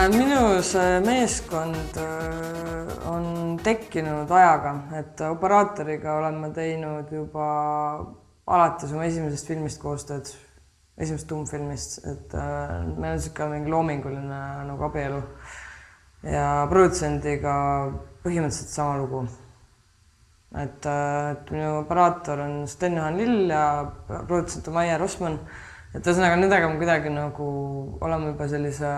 Minu see meeskond on tekkinud ajaga, et operaatoriga olen ma teinud juba alates oma esimesest filmist koostööd, esimesest tuumfilmist, et meil on siuke mingi loominguline nagu abielu ja produtsendiga põhimõtteliselt sama lugu. Et minu operaator on Sten-Johan Lill ja produtsent on Maie Rossmann. Et ühesõnaga nendega ma kuidagi nagu oleme juba sellise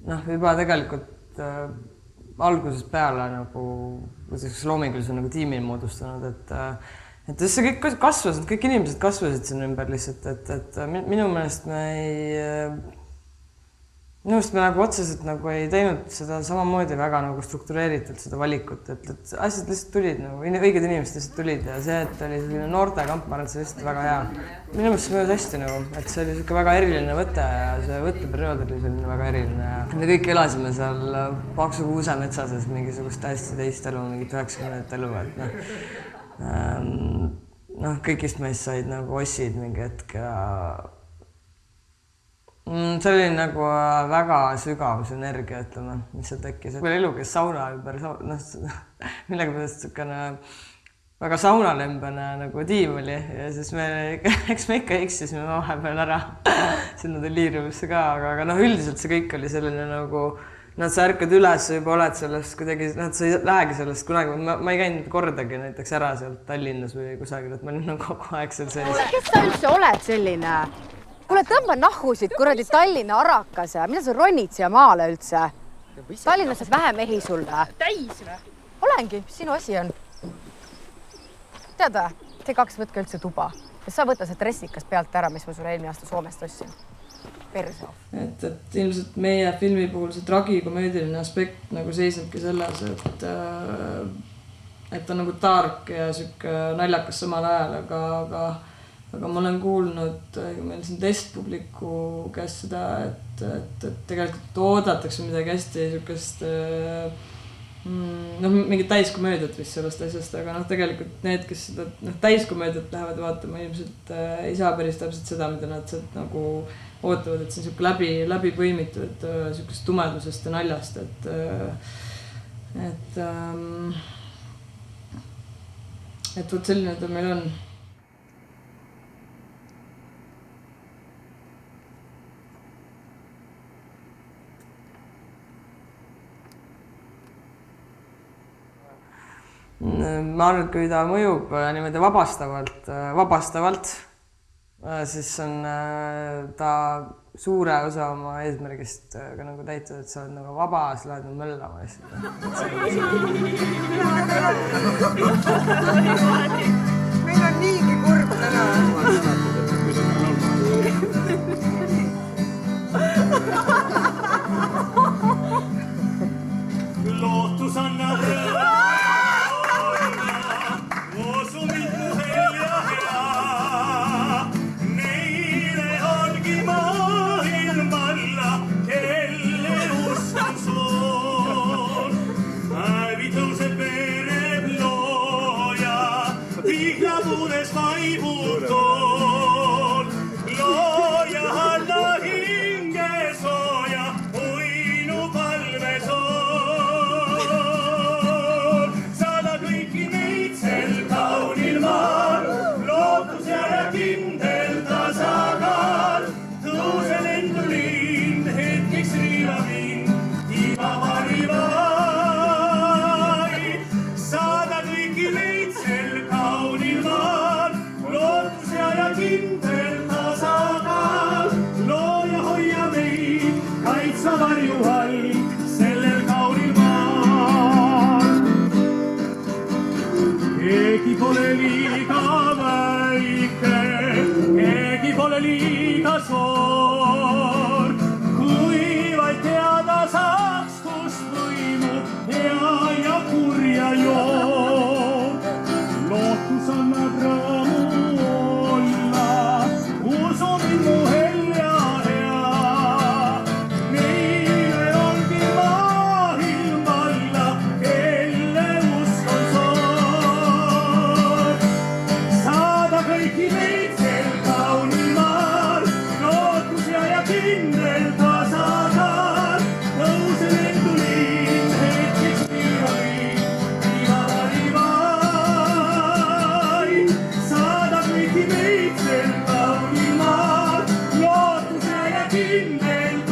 juba tegelikult algusest peale nagu loomingulise nagu tiimi moodustanud, et see kõik kasvas, kõik inimesed kasvasid siin ümber lihtsalt, et minu meelest me nagu otseselt nagu ei teinud seda samamoodi väga nagu struktureeritult seda valikut, et asjad lihtsalt tulid nagu, õiged inimesed lihtsalt tulid ja see, et oli selline noortekamp, ma arvan, et see lihtsalt väga hea. Minu meelest see mõjus hästi nagu, et see oli siuke väga eriline võte ja see võtteperiood oli selline väga eriline ja me kõik elasime seal Paksu Kuusemetsases mingisugust täiesti teist elu, mingit 90 elu, et kõigist meist said nagu ossid mingi hetk ja see oli nagu väga sügav sünergia, ütleme, mis seal tekkis. Kui elu käis sauna ümber, millega pärast siukene väga saunalembene nagu tiim oli ja siis eks me ikka eksisime vahepeal ära sinna deliiriumisse ka, aga üldiselt see kõik oli selline nagu sa ärkad üles, juba oled sellest kuidagi, sa ei lähegi sellest kunagi, ma ei käinud kordagi näiteks ära sealt Tallinnas või kusagil, et ma olin kogu aeg seal sees. Kes sa üldse oled selline? Kuule, tõmba nahhusid kuradi Tallinna arakas ja mida sa ronid siia maale üldse? Tallinnas saab vähe mehi sulle. Täis või? Olengi, sinu asi on. Tead või? Te kaks võtke üldse tuba. Ja sa võta see dressikas pealt ära, mis ma sulle eelmine aasta Soomest ostsin. Perse. Et ilmselt meie filmi puhul see tragikomöödiline aspekt nagu seisnebki selles, et ta nagu tark ja siuke naljakas samal ajal, aga ma olen kuulnud meil siin testpubliku käest seda, et tegelikult oodatakse midagi hästi siukest mingit täiskomöödiat vist sellest asjast, aga tegelikult need, kes seda täiskomöödiat lähevad vaatama, ilmselt ei saa päris täpselt seda, mida nad sealt nagu ootavad, et see on siuke läbi põimitud siukest tumedusest ja naljast, et võt selline ta meil on. Ma arvan, et kui ta mõjub niimoodi vabastavalt, siis on ta suure osa oma eesmärgist ka nagu täitud, et sa oled nagu vaba, sa lähed nagu möllama lihtsalt. Meil on niigi kurb täna. Lootus annab rõõm. Kindel tasakaal teen